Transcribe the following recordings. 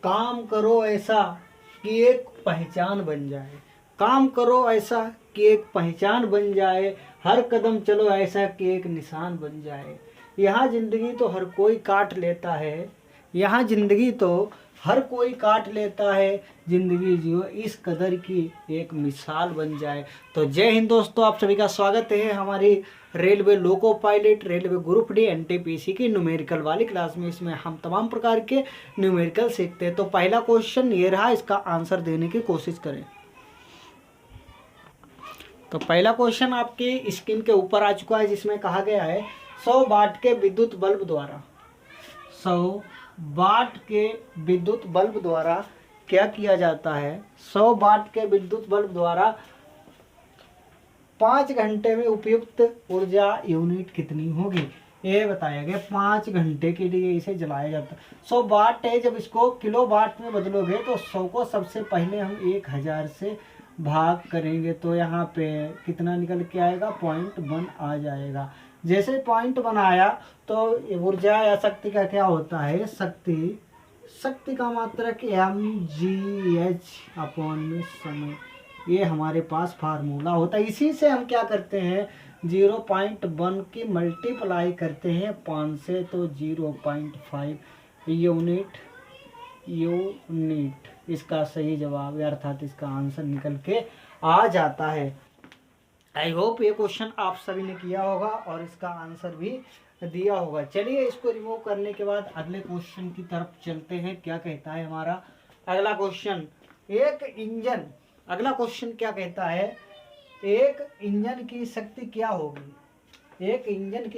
काम करो ऐसा कि एक पहचान बन जाए, काम करो ऐसा कि एक पहचान बन जाए, हर कदम चलो ऐसा कि एक निशान बन जाए। यहाँ जिंदगी तो हर कोई काट लेता है, यहाँ जिंदगी तो हर कोई काट लेता है, जिंदगी जियो इस कदर की एक मिसाल बन जाए। तो जय हिंद दोस्तों, आप सभी का स्वागत है हमारी railway loco pilot railway group D NTPC की न्यूमेरिकल वाली क्लास में। इसमें हम तमाम प्रकार के न्यूमेरिकल सीखते हैं। तो पहला क्वेश्चन ये रहा, इसका आंसर देने की कोशिश करें। तो पहला क्वेश्चन आपकी स्क्रीन के ऊपर आ चुका है, जिसमें कहा गया है 100 वाट के विद्युत बल्ब द्वारा 100 वाट के विद्युत बल्ब द्वारा क्या किया जाता है। 100 वाट के विद्युत बल्ब द्वारा 5 घंटे में उपयुक्त ऊर्जा यूनिट कितनी होगी, ये बताया गया। 5 घंटे के लिए इसे जलाया जाता है। 100 वाट है, जब इसको किलो वाट में बदलोगे तो 100 को सबसे पहले हम 1000 से भाग करेंगे तो यहाँ पे कितना निकल के आएगा, 0.1 आ जाएगा। जैसे 0.1 आया तो ऊर्जा या शक्ति का क्या होता है, शक्ति का मात्रक mgh अपॉन में समय, ये हमारे पास फार्मूला होता है। इसी से हम क्या करते हैं, 0.1 की मल्टीप्लाई करते हैं 5 से तो 0.5 यूनिट इसका सही जवाब है, अर्थात इसका आंसर निकल के आ जाता है। आई होप ये क्वेश्चन आप सभी ने किया होगा और इसका आंसर भी दिया होगा। चलिए इसको रिमूव करने के बाद अगले क्वेश्चन की तरफ चलते हैं। क्या कहता है हमारा अगला क्वेश्चन, अगला क्वेश्चन क्या कहता है, एक इंजन की शक्ति क्या होगी, एक इंजन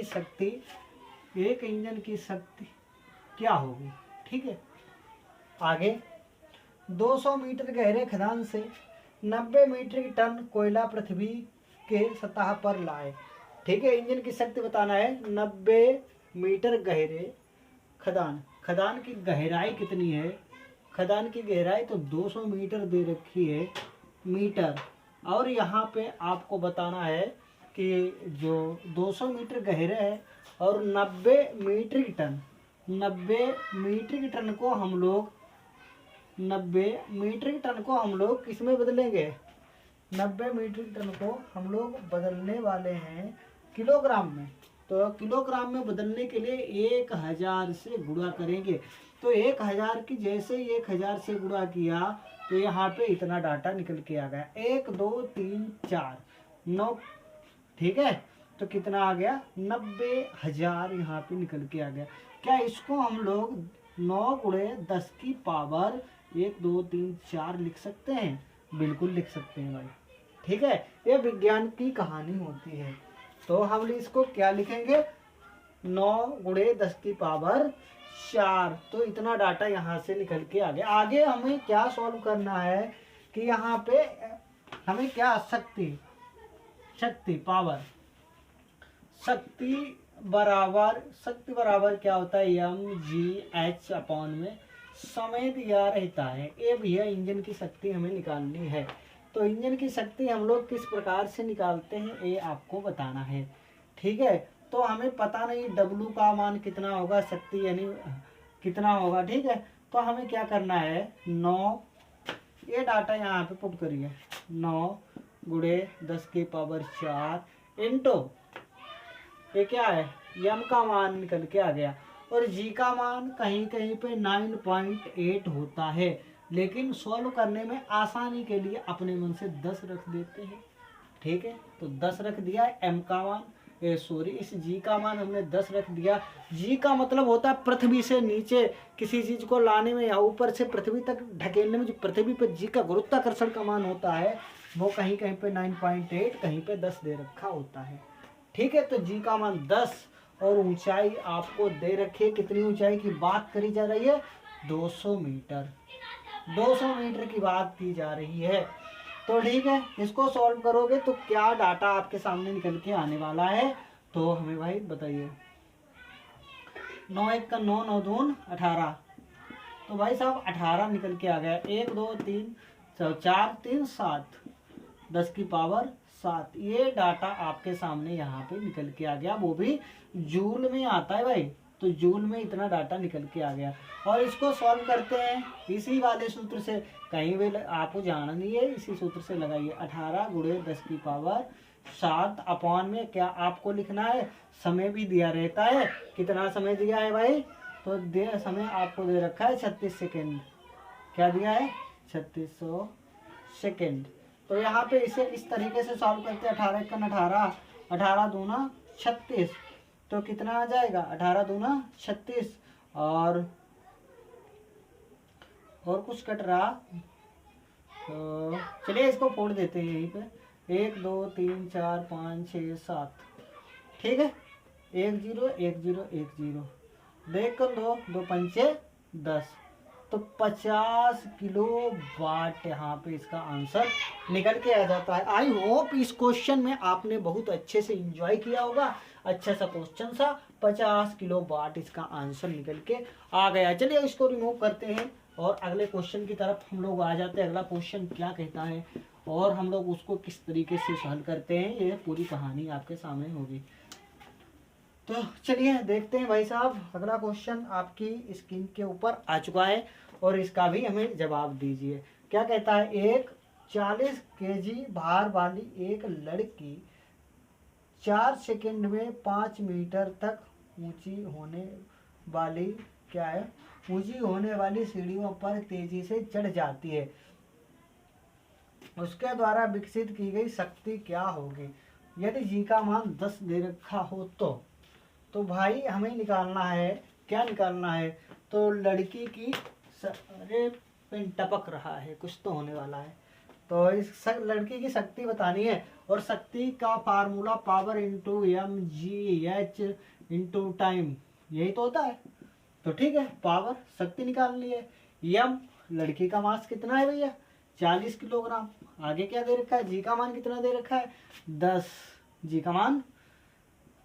की शक्ति क्या होगी। ठीक है, आगे 200 मीटर गहरे खदान से 90 मीट्रिक टन कोयला पृथ्वी के सतह पर लाए। ठीक है, इंजन की शक्ति बताना है। 90 मीटर गहरे खदान की गहराई कितनी है, खदान की गहराई तो 200 मीटर दे रखी है मीटर, और यहाँ पे आपको बताना है कि जो 200 मीटर गहरे है और 90 मीट्रिक टन को हम लोग 90 मीट्रिक टन को हम लोग किस में बदलेंगे, 90 मीट्रिक टन को हम लोग बदलने वाले हैं किलोग्राम में। तो किलोग्राम में बदलने के लिए 1000 से गुणा करेंगे। तो 1000 की जैसे ही 1000 से गुणा किया तो यहाँ पे इतना डाटा निकल के आ गया, 1 2 3 4 9। ठीक है, तो कितना आ गया, 90,000 यहाँ पे निकल के आ गया। क्या इसको हम लोग 9 गुणे 10 की पावर 1 2 3 4 लिख सकते हैं? बिल्कुल लिख सकते हैं भाई। ठीक है, ये विज्ञान की कहानी होती है। तो हम इसको क्या लिखेंगे, 9 गुणे 10 की पावर 4। तो इतना डाटा यहाँ से निकल के आ गया। आगे हमें क्या सॉल्व करना है कि यहाँ पे हमें क्या शक्ति बराबर क्या होता है, mgh अपॉन में समय दिया रहता है। ये भी है, इंजन की शक्ति हमें निकालनी है। तो इंजन की शक्ति हम लोग किस प्रकार से निकालते हैं ये आपको बताना है। ठीक है, तो हमें पता नहीं W का मान कितना होगा, शक्ति यानी कितना होगा। ठीक है, तो हमें क्या करना है, 9, ये डाटा यहाँ पे पुट करिए, 9 गुणे 10 की पावर 4 इंटू ये क्या है, m का मान निकल के आ गया, और g का मान कहीं कहीं पे 9.8 होता है, लेकिन सॉल्व करने में आसानी के लिए अपने मन से 10 रख देते हैं। ठीक है, तो 10 रख दिया, m का मान इस g का मान हमने 10 रख दिया। g का मतलब होता है पृथ्वी से नीचे किसी चीज को लाने में या ऊपर से पृथ्वी तक ढकेलने में जो पृथ्वी पर g का गुरुत्वाकर्षण का मान होता है वो कहीं कहीं पे 9.8 कहीं पे 10 दे रखा होता है। ठीक है, तो g का मान 10 और ऊंचाई आपको दे रखी है। कितनी ऊंचाई की बात करी जा रही है, 200 मीटर की बात की जा रही है। तो ठीक है, इसको सॉल्व करोगे तो क्या डाटा आपके सामने निकल के आने वाला है, तो हमें भाई बताइए। 9 1 का 9 9 दून 18, तो भाई साहब 18 निकल के आ गया। 1 2 3 4 3 7 10 की पावर 7, ये डाटा आपके सामने यहाँ पे निकल के आ गया। वो भी जूल में आता है भाई, तो तो जूल में इतना डाटा निकल के आ गया। और इसको सॉल्व करते हैं इसी वाले सूत्र से, कहीं भी आपको जाना नहीं है, इसी सूत्र से लगाइए। 18 गुणे 10 की पावर 7 अपॉन में क्या आपको लिखना है, समय भी दिया रहता है। कितना समय दिया है भाई, तो समय आपको दे रखा है 36 सेकेंड। क्या दिया है, 3600 सेकेंड। तो यहाँ पे इसे इस तरीके से सॉल्व करते हैं। 18 एकन 18, 18 दूना 36, तो कितना आ जाएगा 18 दूना 36, और कुछ कट रहा, तो चलिए इसको फोड़ देते हैं यहीं पे। 1 2 3 4 5 6 7, ठीक है। 1 0 1 0 1 0, देख कर 2 2 पंचे 10, तो 50 किलो वाट यहाँ पे इसका आंसर निकल के आ जाता है। आई होप इस क्वेश्चन में आपने बहुत अच्छे से एंजॉय किया होगा। अच्छा सा क्वेश्चन सा, 50 किलो वाट इसका आंसर निकल के आ गया। चलिए इसको रिमूव करते हैं और अगले क्वेश्चन की तरफ हम लोग आ जाते हैं। अगला क्वेश्चन क्या कहता है और हम लोग उसको किस तरीके से सॉल्व करते हैं, ये पूरी कहानी आपके सामने होगी। तो चलिए देखते हैं भाई साहब। अगला क्वेश्चन आपकी स्क्रीन के ऊपर आ चुका है और इसका भी हमें जवाब दीजिए। क्या कहता है, एक 40 केजी भार वाली एक लड़की 4 सेकंड में 5 मीटर तक ऊंची होने वाली, क्या है, ऊंची होने वाली सीढ़ियों पर तेजी से चढ़ जाती है। उसके द्वारा विकसित की गई शक्ति क्या होगी। यदि जी का मान 10 दे रखा हो तो भाई हमें निकालना है, क्या निकालना है, तो लड़की की अरे पेन टपक रहा है, कुछ तो होने वाला है। तो इस लड़की की शक्ति बतानी है और शक्ति का formula power into M G H into time, यही तो होता है। तो ठीक है, पावर शक्ति निकालनी है। एम लड़की का मास कितना है भैया, 40 किलोग्राम। आगे क्या दे रखा है, जी का मान कितना दे रखा है, 10, जी का मान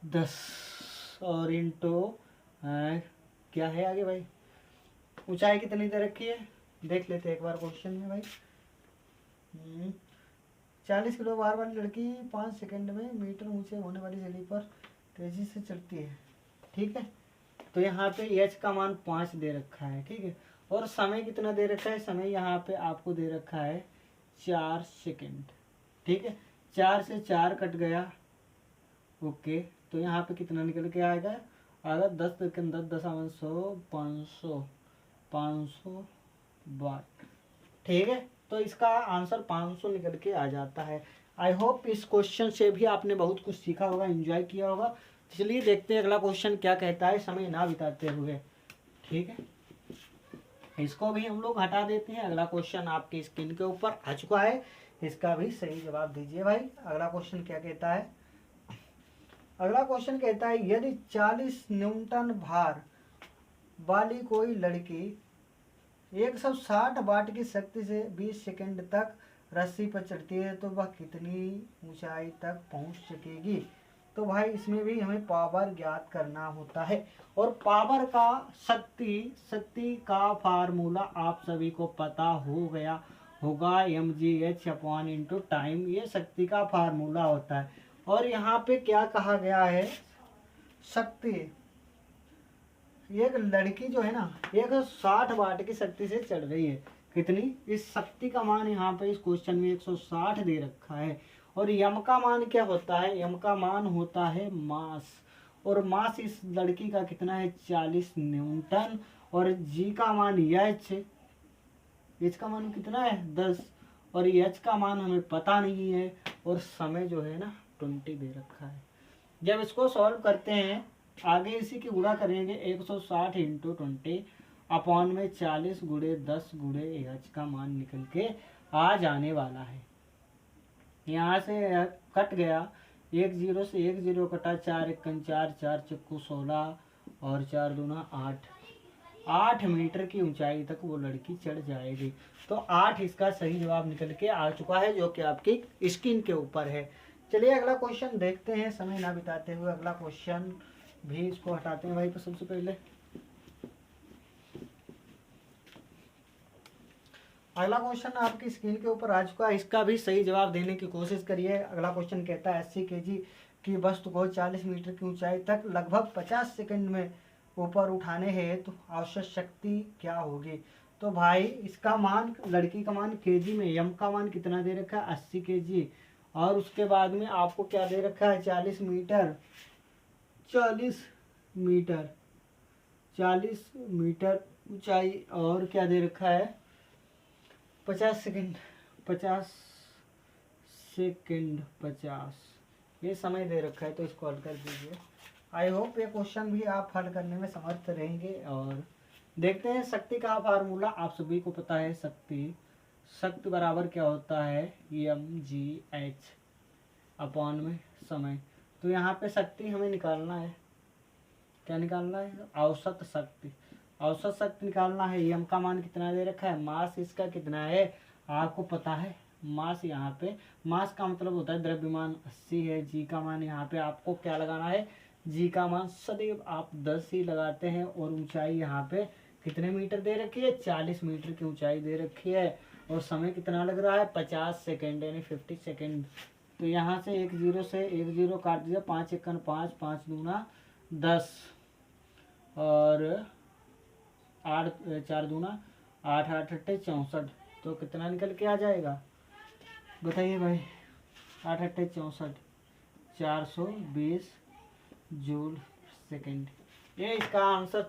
10, और इंटू क्या है आगे भाई, ऊंचाई कितनी दे रखी है, देख लेते हैं एक बार क्वेश्चन में भाई। 40 किलो भार वाली लड़की 5 सेकंड में मीटर ऊंचे होने वाली सीढ़ी पर तेजी से चढ़ती है, ठीक है। तो यहाँ पे एच का मान 5 दे रखा है, ठीक है। और समय कितना दे रखा है, समय यहाँ पे आपको दे रखा है 4 सेकंड, ठीक है। 4 से 4 कट गया, ओके। तो यहाँ पे कितना निकल के आएगा, अगर 10 सेकंड 10 दशांश 100 500 वाट, ठीक है। तो इसका आंसर 500 निकल के आ जाता है। आई होप इस क्वेश्चन से भी आपने बहुत कुछ सीखा होगा, एंजॉय किया होगा। चलिए देखते हैं अगला क्वेश्चन क्या कहता है, समय ना बिताते हुए, ठीक है। इसको भी हम लोग हटा देते हैं। अगला क्वेश्चन आपके स्क्रीन के ऊपर आ चुका है, इसका भी सही जवाब दीजिए भाई। अगला क्वेश्चन क्या कहता है, अगला क्वेश्चन कहता है, यदि 40 न्यूटन भार वाली कोई लड़की 160 वाट की शक्ति से 20 सेकंड तक रस्सी पर चढ़ती है तो वह कितनी ऊंचाई तक पहुंच सकेगी। तो भाई इसमें भी हमें पावर ज्ञात करना होता है और पावर का शक्ति का फार्मूला आप सभी को पता हो गया होगा, mgh अपॉन इंटू टाइम, ये शक्ति का फार्मूला होता है। और यहाँ पे क्या कहा गया है, शक्ति, एक लड़की जो है ना 160 वाट की शक्ति से चढ़ रही है, कितनी, इस शक्ति का मान यहाँ पे इस क्वेश्चन में 160 दे रखा है। और यम का मान क्या होता है, यम का मान होता है मास, और मास इस लड़की का कितना है 40 न्यूटन। और जी का मान एच का मान कितना है 10, और एच का मान हमें पता नहीं है, और समय जो है ना 20 दे रखा है। जब इसको सॉल्व करते हैं आगे इसी की गुणा करेंगे, 160 इंटू 20 अपॉन में 40 गुणे 10 गुणे एच का मान निकल के आ जाने वाला है। यहाँ से कट गया, 1 0 से 1 0 कटा, 4 एकन 4 4 चक्कू 16 और 4 दूना 8 मीटर की ऊंचाई तक वो लड़की चढ़ जाएगी। तो 8 इसका सही जवाब निकल के आ चुका है, जो कि आपकी स्क्रीन के ऊपर है। चलिए अगला क्वेश्चन देखते हैं, समय ना बिताते हुए। अगला क्वेश्चन भी इसको हटाते हैं भाई पर सबसे पहले। अगला क्वेश्चन आपकी स्क्रीन के ऊपर आ चुका है, इसका भी सही जवाब देने की कोशिश करिए। अगला क्वेश्चन कहता है 80 केजी की वस्तु को 40 मीटर की ऊंचाई तक लगभग 50 सेकंड में ऊपर उठाने हेतु आवश्यक शक्ति क्या होगी। तो भाई इसका मान, लड़की का मान केजी में, यम का मान कितना दे रखा है 80 केजी, और उसके बाद में आपको क्या दे रखा है 40 मीटर, 40 मीटर, 40 मीटर ऊंचाई, और क्या दे रखा है 50 सेकंड, 50 सेकंड 50, ये समय दे रखा है। तो इसको हल कर दीजिए। आई होप ये क्वेश्चन भी आप हल करने में समर्थ रहेंगे। और देखते हैं शक्ति का फार्मूला आप सभी को पता है। शक्ति बराबर क्या होता है mgh अपॉन में समय। तो यहाँ पे शक्ति हमें निकालना है, क्या निकालना है औसत शक्ति। औसत शक्ति निकालना है। यम का मान कितना दे रखा है, मास इसका कितना है आपको पता है। मास यहाँ पे, मास का मतलब होता है द्रव्यमान 80 है। जी का मान यहाँ पे आपको क्या लगाना है, जी का मान सदैव आप 10 ही लगाते हैं। और ऊंचाई यहाँ पे कितने मीटर दे रखी है 40 मीटर की ऊंचाई दे रखी है। और समय कितना लग रहा है 50 सेकेंड यानी 50 सेकेंड। तो यहाँ से 1 0 से 1 0 काट दिया, 5 1 5, 5 दूना 10, और 8 4 दूना 8 8 8 64। तो कितना निकल के आ जाएगा बताइए भाई, 8 8 64, 420 जूल सेकेंड। ये इसका आंसर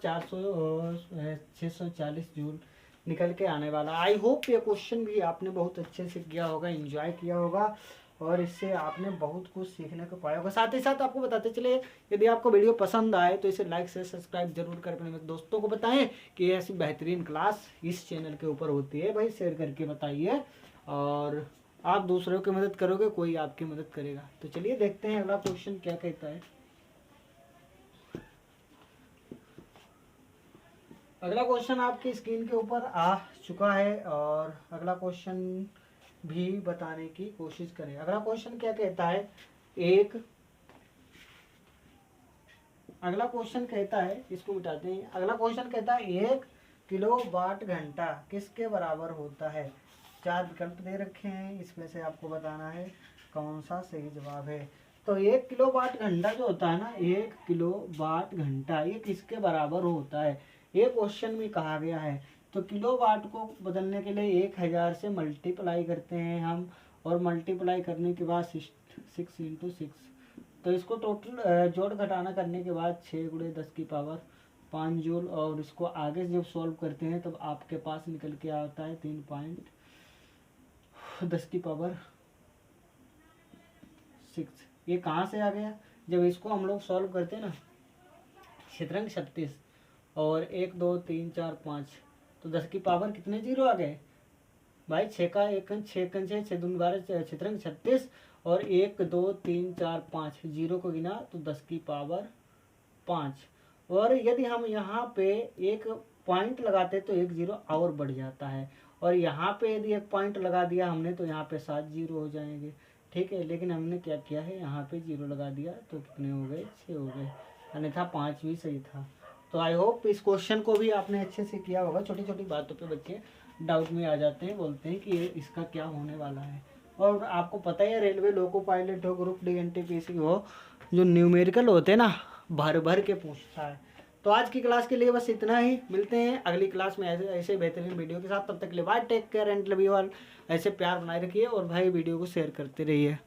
640 जूल निकल के आने वाला। आई होप ये क्वेश्चन भी आपने बहुत अच्छे से किया होगा, एंजॉय किया होगा, और इससे आपने बहुत कुछ सीखने को पाया होगा। साथ ही साथ आपको बताते चले, यदि आपको वीडियो पसंद आए तो इसे लाइक से सब्सक्राइब जरूर कर अपने दोस्तों को बताएं कि ये ऐसी बेहतरीन क्लास इस चैनल के ऊपर होती है। भाई शेयर करके बताइए, और आप दूसरों की मदद करोगे कोई आपकी मदद करेगा। तो चलिए देखते हैं अगला क्वेश्चन क्या कहता है। अगला क्वेश्चन आपकी स्क्रीन के ऊपर आ चुका है, और अगला क्वेश्चन भी बताने की कोशिश करें। अगला क्वेश्चन क्या कहता है, अगला क्वेश्चन कहता है, इसको मिटाते हैं। अगला क्वेश्चन कहता है 1 किलोवाट घंटा किसके बराबर होता है। 4 विकल्प दे रखे हैं, इसमें से आपको बताना है कौन सा सही जवाब है। तो 1 किलोवाट घंटा जो होता है ना, 1 किलोवाट घंटा ये किसके बराबर होता है, ये क्वेश्चन में कहा गया है। तो किलोवाट को बदलने के लिए 1000 से मल्टीप्लाई करते हैं हम, और मल्टीप्लाई करने के बाद 6 × 6, तो इसको टोटल जोड़ घटाना करने के बाद 6 × 10 की पावर 5 जूल। और इसको आगे जब सॉल्व करते हैं तब आपके पास निकल के आता है 3.10 की पावर 6। ये कहाँ से आ गया, जब इसको हम लोग सॉल्व करते हैं ना, शतरंग 36 और 1 2 3 4 5, तो 10 की पावर कितने जीरो आ गए भाई, 6 का 1 अंक, 6 अंक 6 2 12, शतरंग 36, और 1 2 3 4 5 जीरो को गिना तो 10 की पावर 5। और यदि हम यहाँ पे एक पॉइंट लगाते तो 1 जीरो और बढ़ जाता है, और यहाँ पे यदि एक पॉइंट लगा दिया हमने तो यहाँ पे 7 जीरो हो जाएंगे, ठीक है। लेकिन हमने क्या किया है, यहाँ पे जीरो लगा दिया तो कितने हो गए 6 हो गए, अन्यथा 5 भी सही था। तो आई होप इस क्वेश्चन को भी आपने अच्छे से किया होगा। छोटी छोटी बातों पे बच्चे डाउट में आ जाते हैं, बोलते हैं कि ये इसका क्या होने वाला है। और आपको पता है रेलवे लोको पायलट हो, ग्रुप डी एनटीपीसी हो, जो न्यूमेरिकल होते हैं ना भर भर के पूछता है। तो आज की क्लास के लिए बस इतना ही, मिलते हैं अगली क्लास में ऐसे बेहतरीन वीडियो के साथ। तब तक के लिए bye, take care and love you all. ऐसे प्यार बनाए रखिए, और भाई वीडियो को शेयर करते रहिए।